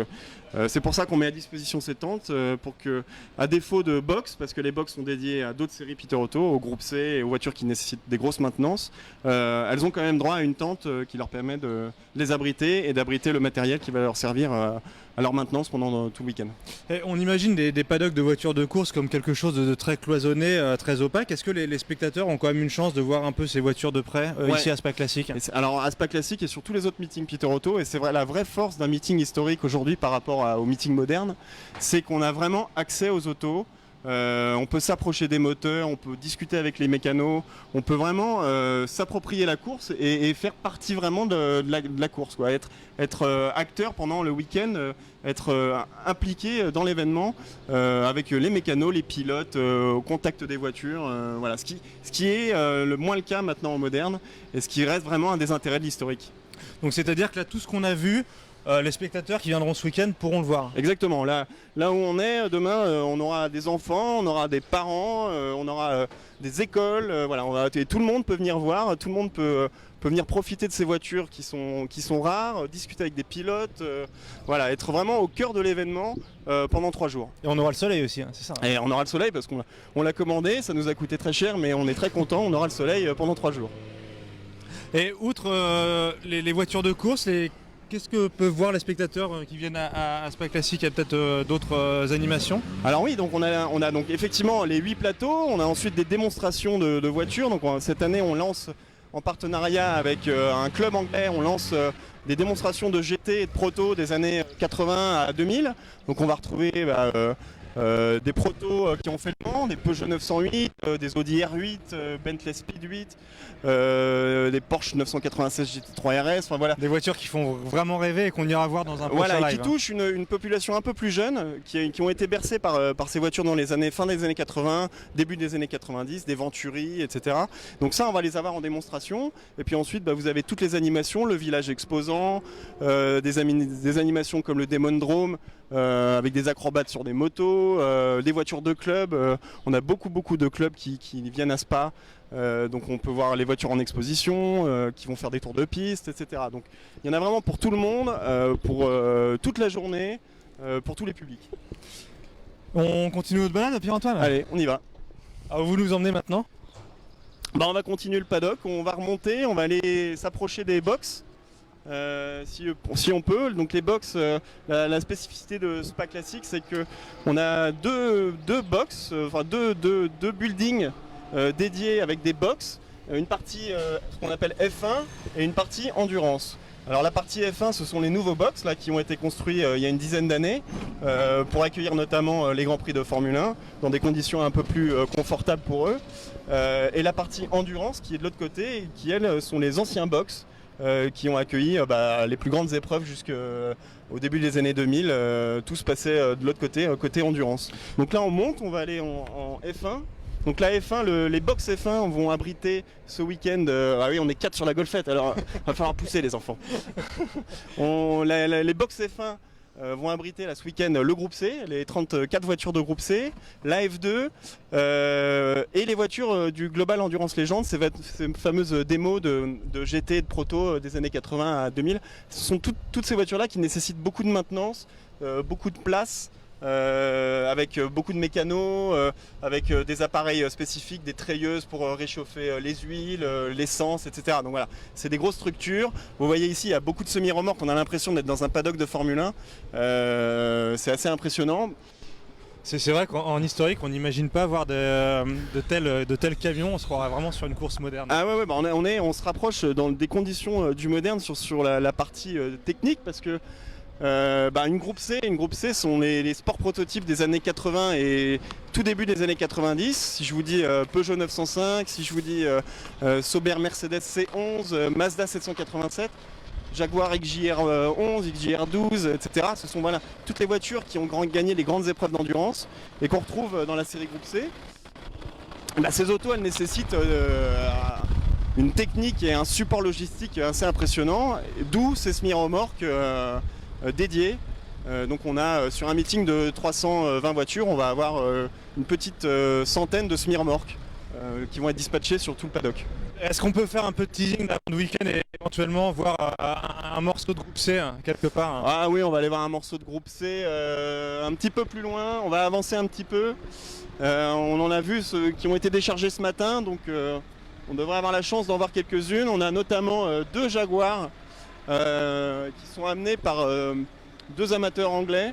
c'est pour ça qu'on met à disposition ces tentes pour que, à défaut de box, parce que les box sont dédiées à d'autres séries Peter Auto, au groupe C et aux voitures qui nécessitent des grosses maintenances, elles ont quand même droit à une tente qui leur permet de les abriter et d'abriter le matériel qui va leur servir à leur maintenance pendant tout le week-end. Et on imagine des paddocks de voitures de course comme quelque chose de très cloisonné, très opaque. Est-ce que les spectateurs ont quand même une chance de voir un peu ces voitures de près ici à Spa Classic? Alors à Spa Classic et sur tous les autres meetings Peter Auto, et c'est vrai, la vraie force d'un meeting historique aujourd'hui par rapport au meeting moderne, c'est qu'on a vraiment accès aux autos. On peut s'approcher des moteurs, on peut discuter avec les mécanos, on peut vraiment s'approprier la course et faire partie vraiment de la course, quoi. Être acteur pendant le week-end, être impliqué dans l'événement avec les mécanos, les pilotes, au contact des voitures, voilà. Ce qui est le moins le cas maintenant en moderne et ce qui reste vraiment un des intérêts de l'historique. Donc c'est-à-dire que là, tout ce qu'on a vu, les spectateurs qui viendront ce week-end pourront le voir. Exactement, là où on est, demain on aura des enfants, on aura des parents, on aura des écoles, voilà, tout le monde peut venir voir, tout le monde peut venir profiter de ces voitures qui sont rares, discuter avec des pilotes, voilà, être vraiment au cœur de l'événement pendant 3 jours. Et on aura le soleil aussi, hein, c'est ça. Et on aura le soleil parce qu'on l'a commandé, ça nous a coûté très cher, mais on est très content, on aura le soleil pendant 3 jours. Et outre les voitures de course, qu'est-ce que peuvent voir les spectateurs qui viennent à Spa Classic? Il y a peut-être d'autres animations? Alors oui, donc on a donc effectivement les 8 plateaux, on a ensuite des démonstrations de voitures. Donc cette année on lance en partenariat avec un club anglais, on lance des démonstrations de GT et de proto des années 80 à 2000. Donc on va retrouver des protos qui ont fait le Mans, des Peugeot 908, des Audi R8, Bentley Speed 8, des Porsche 996 GT3 RS, enfin voilà. Des voitures qui font vraiment rêver et qu'on ira voir dans un prochain Voilà, et live. qui touchent une population un peu plus jeune, qui ont été bercées par ces voitures dans fin des années 80, début des années 90, des Venturi, etc. Donc ça, on va les avoir en démonstration. Et puis ensuite, vous avez toutes les animations, le village exposant, des animations comme le Demon Drome, avec des acrobates sur des motos, des voitures de club. On a beaucoup de clubs qui viennent à Spa. Donc on peut voir les voitures en exposition, qui vont faire des tours de piste, etc. Donc il y en a vraiment pour tout le monde, pour toute la journée, pour tous les publics. On continue notre balade, Pierre-Antoine? Allez, on y va. Alors, vous nous emmenez maintenant? On va continuer le paddock, on va remonter, on va aller s'approcher des box. Si on peut. Donc les box, la spécificité de Spa Classic, c'est que on a deux box, enfin deux buildings dédiés avec des box, une partie ce qu'on appelle F1 et une partie endurance. Alors la partie F1, ce sont les nouveaux box là, qui ont été construits il y a une dizaine d'années pour accueillir notamment les Grands Prix de Formule 1 dans des conditions un peu plus confortables pour eux. Et la partie endurance qui est de l'autre côté et qui elles sont les anciens box qui ont accueilli les plus grandes épreuves jusqu'au début des années 2000. Tout se passait de l'autre côté, côté endurance. Donc là on monte, on va aller en F1. Donc la F1, les box F1 vont abriter ce week-end, ah oui on est 4 sur la golfette, alors va falloir pousser les enfants. Les box F1 vont abriter là, ce week-end le groupe C, les 34 voitures de groupe C, la F2 et les voitures du Global Endurance Legends, ces fameuses démos de GT et de proto des années 80 à 2000. Ce sont toutes ces voitures là qui nécessitent beaucoup de maintenance, beaucoup de place. Avec beaucoup de mécanos, avec des appareils spécifiques, des treilleuses pour réchauffer les huiles, l'essence, etc. Donc voilà, c'est des grosses structures. Vous voyez ici, il y a beaucoup de semi-remorques, on a l'impression d'être dans un paddock de Formule 1. C'est assez impressionnant. C'est vrai qu'en historique, on n'imagine pas voir de tels camions, on se croirait vraiment sur une course moderne. Ah ouais, on se rapproche dans des conditions du moderne sur la partie technique, parce que une groupe C sont les sports prototypes des années 80 et tout début des années 90. Si je vous dis Peugeot 905, si je vous dis Sauber Mercedes C11, Mazda 787, Jaguar XJR 11, XJR 12, etc. Ce sont toutes les voitures qui ont gagné les grandes épreuves d'endurance et qu'on retrouve dans la série groupe C. Ces autos, elles nécessitent une technique et un support logistique assez impressionnant, d'où ces semi-remorques dédiés. Donc on a sur un meeting de 320 voitures, on va avoir une petite centaine de semi-remorques qui vont être dispatchées sur tout le paddock. Est-ce qu'on peut faire un peu de teasing d'avant le week-end et éventuellement voir un morceau de groupe C quelque part? Ah oui, on va aller voir un morceau de groupe C un petit peu plus loin, on va avancer un petit peu. On en a vu ceux qui ont été déchargés ce matin, donc on devrait avoir la chance d'en voir quelques-unes. On a notamment 2 Jaguars qui sont amenés par 2 amateurs anglais,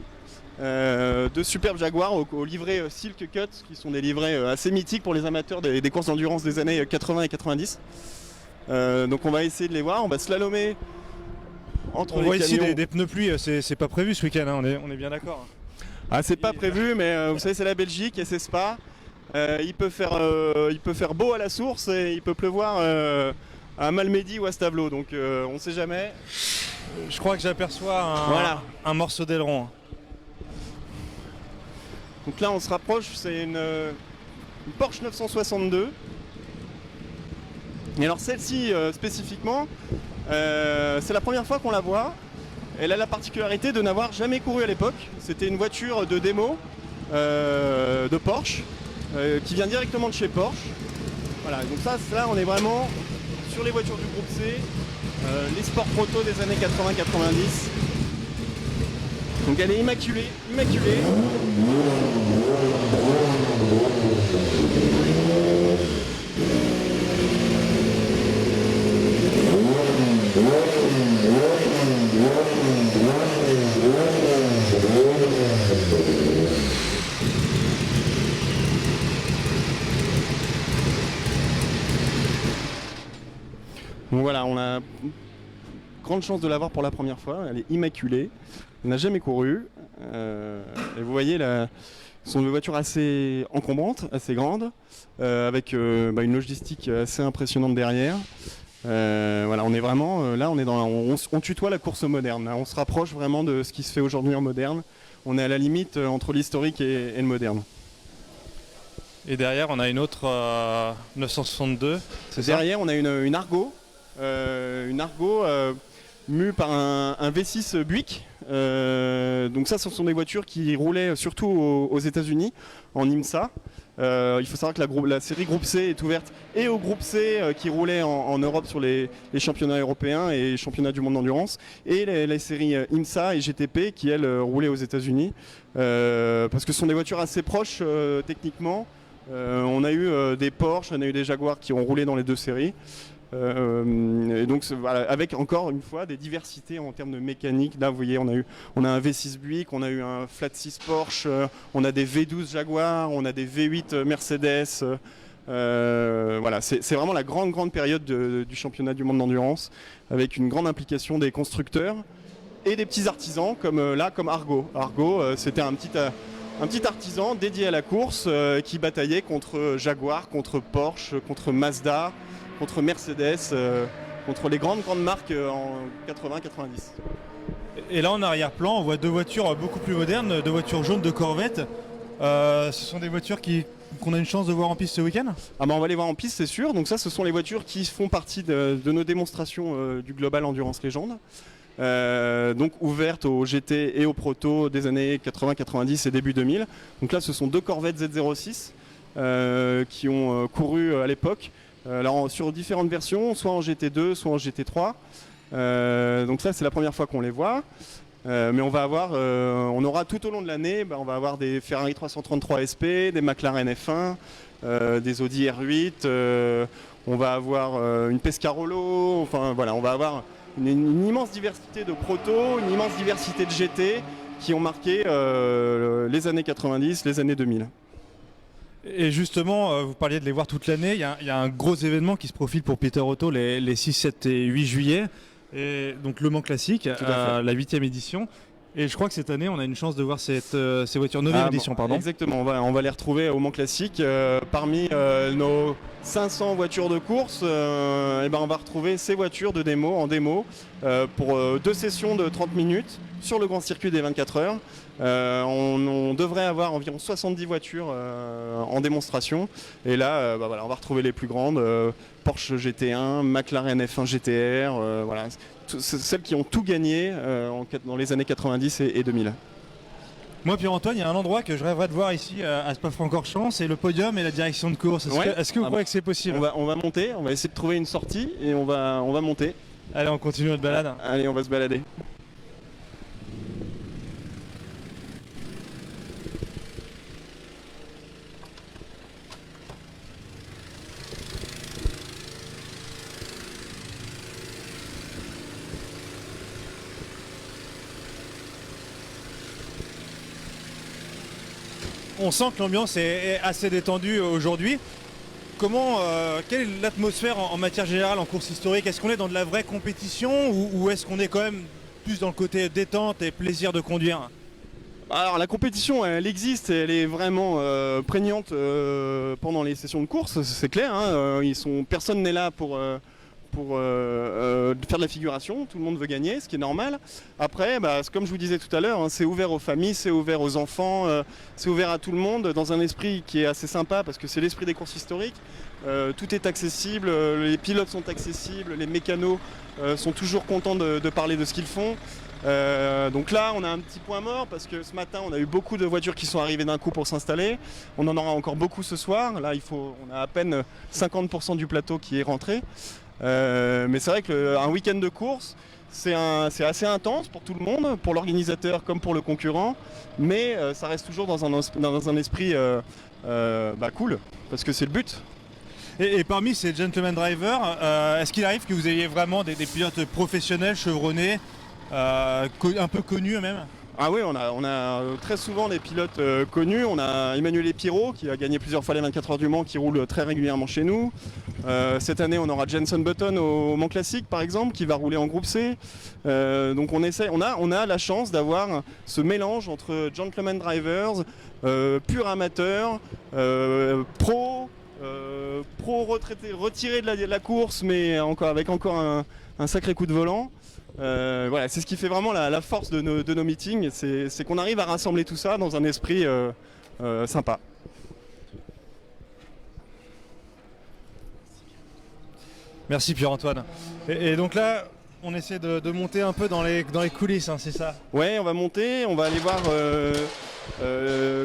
2 superbes Jaguars au livret Silk Cut, qui sont des livrets assez mythiques pour les amateurs des courses d'endurance des années 80 et 90. Donc on va essayer de les voir, on va slalomer entre les camions. On voit ici des pneus pluie, c'est pas prévu ce week-end, on est bien d'accord. Ah, c'est pas prévu, mais vous savez c'est la Belgique et c'est Spa. Il peut faire beau à la source et il peut pleuvoir à Malmedy ou à Stavelot, donc on sait jamais. Je crois que j'aperçois un morceau d'aileron. Donc là on se rapproche, c'est une Porsche 962. Et alors celle-ci spécifiquement, c'est la première fois qu'on la voit. Elle a la particularité de n'avoir jamais couru à l'époque. C'était une voiture de démo de Porsche qui vient directement de chez Porsche. Voilà, donc ça, là on est vraiment sur les voitures du groupe C, les sports proto des années 80-90. Donc elle est immaculée, immaculée. Donc voilà, on a grande chance de l'avoir pour la première fois. Elle est immaculée. Elle n'a jamais couru. Et vous voyez, ce sont des voitures assez encombrantes, assez grandes, avec une logistique assez impressionnante derrière. Voilà, on est vraiment là, on tutoie la course moderne. Là, on se rapproche vraiment de ce qui se fait aujourd'hui en moderne. On est à la limite entre l'historique et le moderne. Et derrière, on a une autre 962. Derrière, on a une Argo. Une Argo mue par un V6 Buick. Donc ça, ce sont des voitures qui roulaient surtout aux États-Unis, en IMSA. Il faut savoir que la série Groupe C est ouverte et au Groupe C qui roulait en Europe sur les championnats européens et les championnats du monde d'endurance, et les séries IMSA et GTP qui, elles, roulaient aux États-Unis. Parce que ce sont des voitures assez proches techniquement. On a eu des Porsche, on a eu des Jaguar qui ont roulé dans les deux séries. Et donc voilà, avec encore une fois des diversités en termes de mécanique. Là vous voyez, on a un V6 Buick, on a eu un flat 6 Porsche, on a des V12 Jaguar, on a des V8 Mercedes. Voilà, c'est vraiment la grande période du championnat du monde d'endurance, avec une grande implication des constructeurs et des petits artisans comme Argo. Argo, c'était un petit artisan dédié à la course qui bataillait contre Jaguar, contre Porsche, contre Mazda, contre Mercedes, contre les grandes marques en 80-90. Et là en arrière-plan, on voit deux voitures beaucoup plus modernes, deux voitures jaunes de Corvette. Ce sont des voitures qu'on a une chance de voir en piste ce week-end ? Ah bah on va les voir en piste, c'est sûr. Donc ça, ce sont les voitures qui font partie de nos démonstrations du Global Endurance Légende. Donc ouvertes au GT et au Proto des années 80-90 et début 2000. Donc là, ce sont deux Corvette Z06 qui ont couru à l'époque. Alors sur différentes versions, soit en GT2, soit en GT3. Donc ça, c'est la première fois qu'on les voit. Mais on aura tout au long de l'année, on va avoir des Ferrari 333 SP, des McLaren F1, des Audi R8, on va avoir une Pescarolo, enfin voilà, on va avoir une immense diversité de proto, une immense diversité de GT qui ont marqué les années 90, les années 2000. Et justement, vous parliez de les voir toute l'année, il y a un gros événement qui se profile pour Peter Otto les 6, 7 et 8 juillet, et donc Le Mans Classique, la 8e édition. Et je crois que cette année, on a une chance de voir ces voitures, 9e édition, pardon. Exactement, on va les retrouver au Mans Classique. Parmi nos 500 voitures de course, on va retrouver ces voitures de démo, en démo, pour 2 sessions de 30 minutes sur le grand circuit des 24 heures. On devrait avoir environ 70 voitures en démonstration. Et là, on va retrouver les plus grandes, Porsche GT1, McLaren F1 GTR, voilà. Celles qui ont tout gagné dans les années 90 et 2000. Moi, Pierre-Antoine, il y a un endroit que je rêverais de voir ici à Spa-Francorchamps, c'est le podium et la direction de course. Est-ce que vous croyez que c'est possible ? On va monter, on va essayer de trouver une sortie et on va monter. Allez, on continue notre balade. Allez, on va se balader. On sent que l'ambiance est assez détendue aujourd'hui. Quelle est l'atmosphère en matière générale en course historique ? Est-ce qu'on est dans de la vraie compétition ou est-ce qu'on est quand même plus dans le côté détente et plaisir de conduire ? Alors la compétition, elle existe et elle est vraiment prégnante pendant les sessions de course, c'est clair. Personne n'est là pour pour faire de la figuration. Tout le monde veut gagner, ce qui est normal. Après, comme je vous disais tout à l'heure, hein, c'est ouvert aux familles, c'est ouvert aux enfants, c'est ouvert à tout le monde dans un esprit qui est assez sympa parce que c'est l'esprit des courses historiques. Tout est accessible, les pilotes sont accessibles, les mécanos sont toujours contents de parler de ce qu'ils font. Donc là on a un petit point mort parce que ce matin on a eu beaucoup de voitures qui sont arrivées d'un coup pour s'installer. On en aura encore beaucoup ce soir. Là on a à peine 50% du plateau qui est rentré. Mais c'est vrai qu'un week-end de course c'est assez intense pour tout le monde, pour l'organisateur comme pour le concurrent. Mais ça reste toujours dans un esprit cool parce que c'est le but. Et parmi ces gentlemen drivers, est-ce qu'il arrive que vous ayez vraiment des pilotes professionnels, chevronnés, un peu connus même? Ah oui, on a très souvent des pilotes connus. On a Emmanuel Pirot qui a gagné plusieurs fois les 24 heures du Mans, qui roule très régulièrement chez nous. Cette année, on aura Jenson Button au Mans Classique par exemple, qui va rouler en groupe C. Donc on a la chance d'avoir ce mélange entre gentlemen drivers, pur amateurs, pro retiré de la course, mais avec encore un sacré coup de volant. Voilà, c'est ce qui fait vraiment la force de nos meetings, c'est qu'on arrive à rassembler tout ça dans un esprit sympa. Merci Pierre-Antoine. Et donc là, on essaie de monter un peu dans les coulisses, hein, c'est ça? Ouais, on va monter, on va aller voir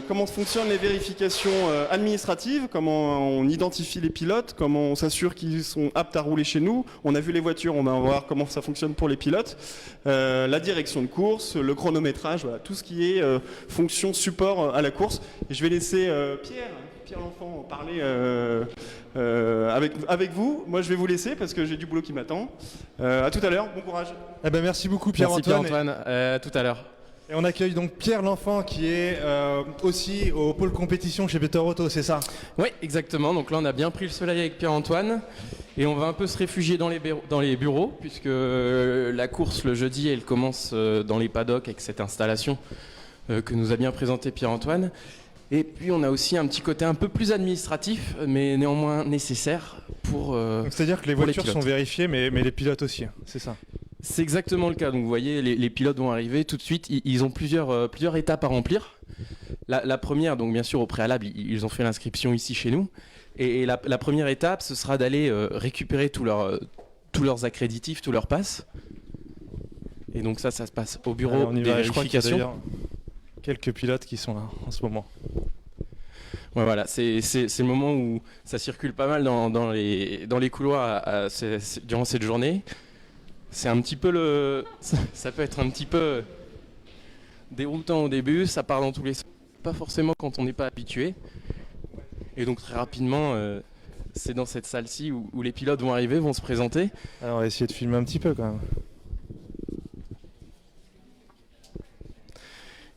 comment fonctionnent les vérifications administratives, comment on identifie les pilotes, comment on s'assure qu'ils sont aptes à rouler chez nous. On a vu les voitures, on va voir comment ça fonctionne pour les pilotes. La direction de course, le chronométrage, voilà, tout ce qui est fonction support à la course. Et je vais laisser Pierre l'Enfant parler avec vous. Moi je vais vous laisser parce que j'ai du boulot qui m'attend. À tout à l'heure, bon courage. Eh ben, merci beaucoup Pierre-Antoine. Merci Pierre-Antoine, tout à l'heure. Et on accueille donc Pierre l'Enfant qui est aussi au pôle compétition chez Peter Auto, c'est ça? Oui, exactement. Donc là, on a bien pris le soleil avec Pierre-Antoine et on va un peu se réfugier dans les bureaux puisque la course le jeudi, elle commence dans les paddocks avec cette installation que nous a bien présenté Pierre-Antoine. Et puis on a aussi un petit côté un peu plus administratif, mais néanmoins nécessaire pour. C'est-à-dire que les voitures sont vérifiées, mais les pilotes aussi, hein, c'est ça? C'est exactement le cas. Donc vous voyez, les pilotes vont arriver tout de suite. Ils ont plusieurs étapes à remplir. La première, donc bien sûr au préalable, ils ont fait l'inscription ici chez nous. Et la première étape, ce sera d'aller récupérer tous leurs accréditifs, tous leurs passes. Et donc ça se passe au bureau des vérifications. Je crois qu'il y a d'ailleurs quelques pilotes qui sont là en ce moment. Ouais, voilà, c'est le moment où ça circule pas mal dans les couloirs durant cette journée. C'est un petit peu ça peut être un petit peu déroutant au début, ça part dans tous les sens, pas forcément quand on n'est pas habitué. Et donc très rapidement, c'est dans cette salle-ci où les pilotes vont arriver, vont se présenter. Alors on va essayer de filmer un petit peu quand même.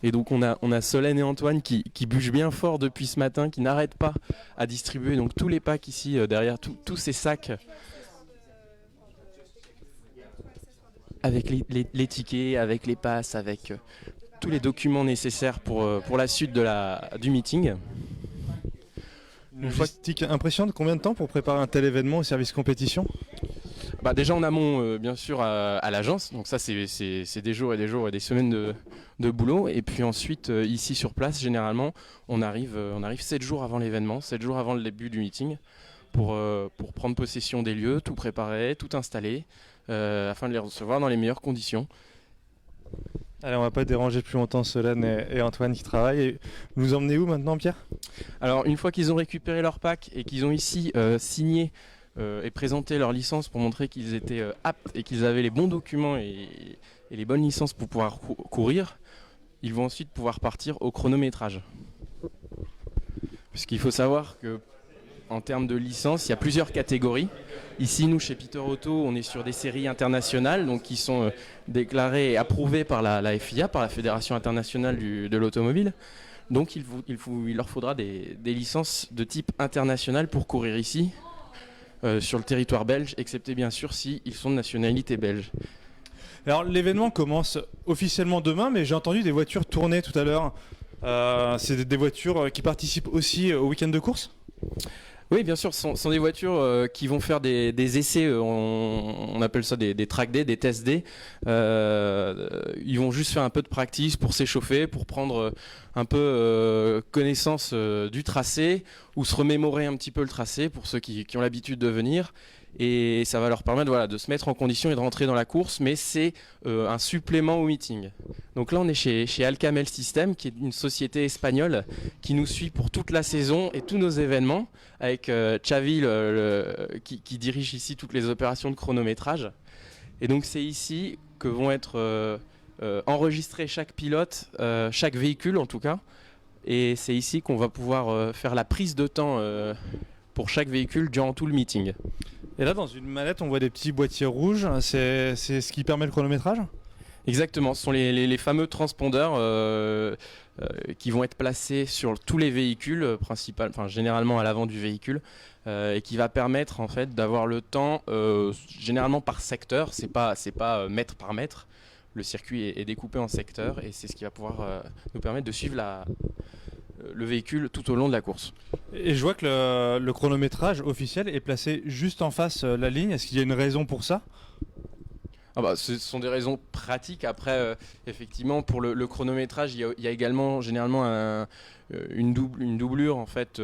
Et donc on a Solène et Antoine qui bugent bien fort depuis ce matin, qui n'arrêtent pas à distribuer donc tous les packs ici derrière tous ces sacs avec les tickets, avec les passes, avec tous les documents nécessaires pour la suite du meeting. Une logistique impressionnante. Combien de temps pour préparer un tel événement au service compétition? Déjà en amont, bien sûr, à l'agence. Donc ça, c'est des jours et des jours et des semaines de boulot. Et puis ensuite, ici sur place, généralement, on arrive 7 jours avant l'événement, 7 jours avant le début du meeting, pour prendre possession des lieux, tout préparer, tout installer, afin de les recevoir dans les meilleures conditions. Allez, on va pas déranger plus longtemps Solène et Antoine qui travaillent. Et vous nous emmenez où maintenant, Pierre? Alors, une fois qu'ils ont récupéré leur pack et qu'ils ont ici signé et présenté leur licence pour montrer qu'ils étaient aptes et qu'ils avaient les bons documents et les bonnes licences pour pouvoir courir, ils vont ensuite pouvoir partir au chronométrage. Puisqu'il faut savoir que en termes de licence, il y a plusieurs catégories. Ici, nous, chez Peter Auto, on est sur des séries internationales, donc qui sont déclarées et approuvées par la FIA, par la Fédération internationale de l'automobile. Donc, il leur faudra des licences de type international pour courir ici, sur le territoire belge, excepté bien sûr s'ils sont de nationalité belge. Alors, l'événement commence officiellement demain, mais j'ai entendu des voitures tourner tout à l'heure. C'est des voitures qui participent aussi au week-end de course ? Oui, bien sûr, ce sont des voitures qui vont faire des essais, on appelle ça des track day, des test day. Ils vont juste faire un peu de practice pour s'échauffer, pour prendre un peu connaissance du tracé ou se remémorer un petit peu le tracé pour ceux qui ont l'habitude de venir. Et ça va leur permettre de se mettre en condition et de rentrer dans la course, mais c'est un supplément au meeting. Donc là, on est chez Alcamel System, qui est une société espagnole qui nous suit pour toute la saison et tous nos événements, avec Xavi qui dirige ici toutes les opérations de chronométrage. Et donc c'est ici que vont être enregistrés chaque pilote, chaque véhicule en tout cas, et c'est ici qu'on va pouvoir faire la prise de temps pour chaque véhicule durant tout le meeting. Et là, dans une mallette, on voit des petits boîtiers rouges. C'est ce qui permet le chronométrage ? Exactement, ce sont les fameux transpondeurs qui vont être placés sur tous les véhicules, généralement à l'avant du véhicule, et qui va permettre en fait d'avoir le temps, généralement par secteur, c'est pas mètre par mètre. Le circuit est découpé en secteurs et c'est ce qui va pouvoir nous permettre de suivre le véhicule tout au long de la course. Et je vois que le chronométrage officiel est placé juste en face la ligne. Est-ce qu'il y a une raison pour ça ? Ce sont des raisons pratiques. Après, effectivement, pour le chronométrage, il y a également généralement une doublure en fait,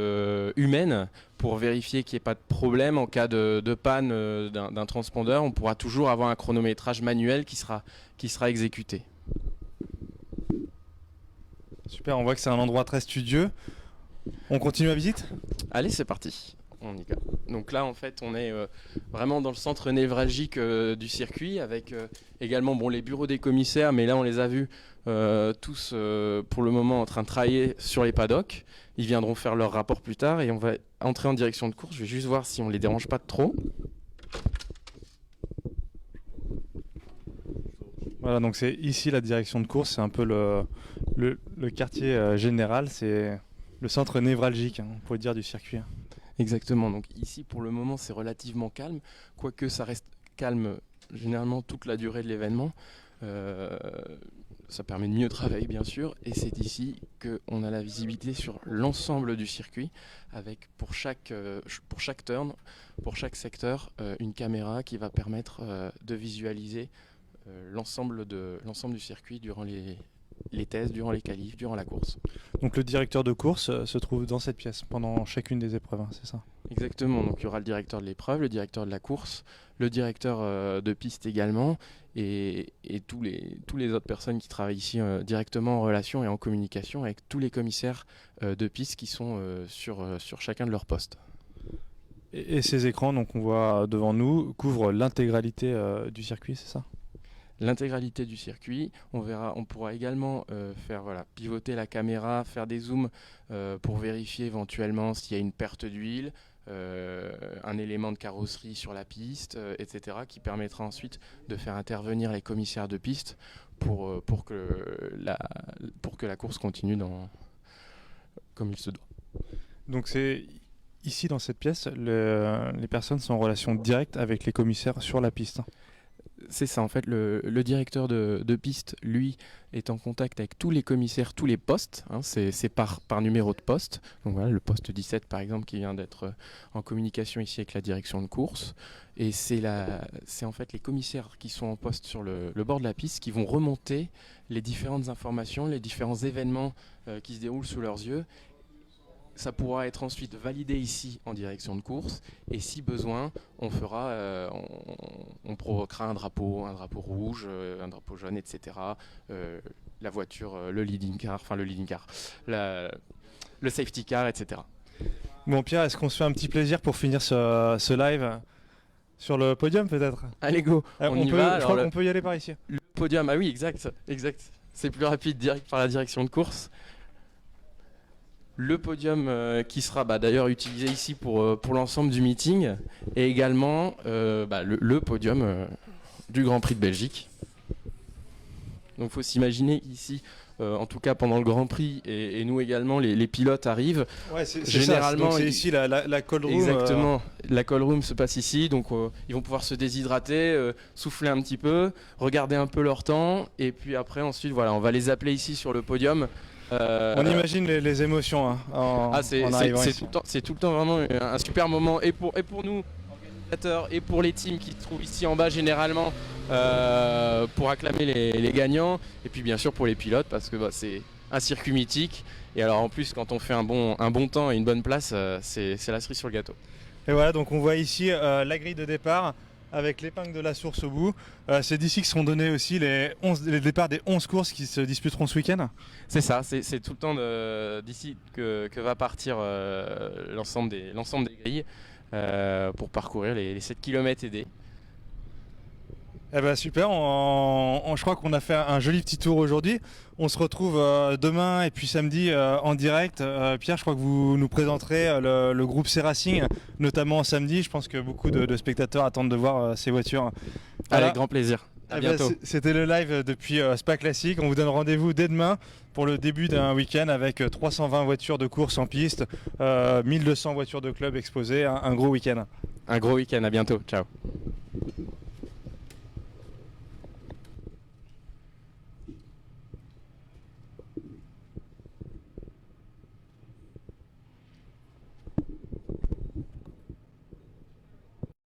humaine pour vérifier qu'il n'y ait pas de problème. En cas de panne d'un transpondeur, on pourra toujours avoir un chronométrage manuel qui sera exécuté. Super, on voit que c'est un endroit très studieux. On continue la visite ? Allez, c'est parti. On y va. Donc là, en fait, on est vraiment dans le centre névralgique du circuit, avec également les bureaux des commissaires, mais là, on les a vus tous pour le moment en train de travailler sur les paddocks. Ils viendront faire leur rapport plus tard et on va entrer en direction de course. Je vais juste voir si on les dérange pas de trop. Voilà, donc c'est ici la direction de course, c'est un peu le quartier général, c'est le centre névralgique, on pourrait dire, du circuit. Exactement, donc ici pour le moment c'est relativement calme, quoique ça reste calme généralement toute la durée de l'événement. Ça permet de mieux travailler bien sûr, et c'est ici qu'on a la visibilité sur l'ensemble du circuit, avec pour chaque turn, pour chaque secteur, une caméra qui va permettre de visualiser l'ensemble du circuit durant les tests, durant les qualifs, durant la course. Donc le directeur de course se trouve dans cette pièce pendant chacune des épreuves, hein, c'est ça ? Exactement, donc il y aura le directeur de l'épreuve, le directeur de la course, le directeur de piste également, et tous les autres personnes qui travaillent ici directement en relation et en communication avec tous les commissaires de piste qui sont sur chacun de leurs postes. Et ces écrans, donc on voit devant nous, couvrent l'intégralité du circuit, c'est ça ? L'intégralité du circuit, on pourra également faire pivoter la caméra, faire des zooms pour vérifier éventuellement s'il y a une perte d'huile, un élément de carrosserie sur la piste, etc., qui permettra ensuite de faire intervenir les commissaires de piste pour que la course continue comme il se doit. Donc c'est ici dans cette pièce, les personnes sont en relation directe avec les commissaires sur la piste. C'est ça, en fait, le directeur de piste, lui, est en contact avec tous les commissaires, tous les postes, hein, c'est par numéro de poste. Donc voilà, le poste 17 par exemple qui vient d'être en communication ici avec la direction de course. Et c'est en fait les commissaires qui sont en poste sur le bord de la piste qui vont remonter les différentes informations, les différents événements qui se déroulent sous leurs yeux. Ça pourra être ensuite validé ici en direction de course, et si besoin, on provoquera un drapeau rouge, un drapeau jaune, etc. La voiture, le leading car, le safety car, etc. Bon Pierre, est-ce qu'on se fait un petit plaisir pour finir ce live sur le podium peut-être ? Allez go, on y va. Je crois qu'on peut y aller par ici. Le podium, ah oui, exact. C'est plus rapide direct par la direction de course. Le podium qui sera d'ailleurs utilisé ici pour l'ensemble du meeting, et également le podium du Grand Prix de Belgique. Donc il faut s'imaginer ici, en tout cas pendant le Grand Prix, et nous également, les pilotes arrivent. Ouais, c'est généralement ça. C'est ici la cold room. Exactement, la cold room se passe ici, donc ils vont pouvoir se déshydrater, souffler un petit peu, regarder un peu leur temps, et puis après ensuite on va les appeler ici sur le podium On imagine les émotions hein, en arrivant ici. C'est tout le temps vraiment un super moment et pour nous organisateurs et pour les teams qui se trouvent ici en bas généralement pour acclamer les gagnants et puis bien sûr pour les pilotes parce que c'est un circuit mythique et alors en plus quand on fait un bon temps et une bonne place c'est la cerise sur le gâteau. Et voilà, donc on voit ici la grille de départ avec l'épingle de la source au bout. C'est d'ici que seront donnés aussi les départs des 11 courses qui se disputeront ce week-end. C'est ça, c'est tout le temps d'ici que va partir l'ensemble des grilles pour parcourir les 7 km et des. Eh ben super, je crois qu'on a fait un joli petit tour aujourd'hui. On se retrouve demain et puis samedi en direct. Pierre, je crois que vous nous présenterez le groupe C-Racing, notamment samedi. Je pense que beaucoup de spectateurs attendent de voir ces voitures. Voilà. Avec grand plaisir. À bientôt. C'était le live depuis Spa Classic. On vous donne rendez-vous dès demain pour le début d'un week-end avec 320 voitures de course en piste, 1200 voitures de club exposées. Un gros week-end. Un gros week-end, à bientôt. Ciao.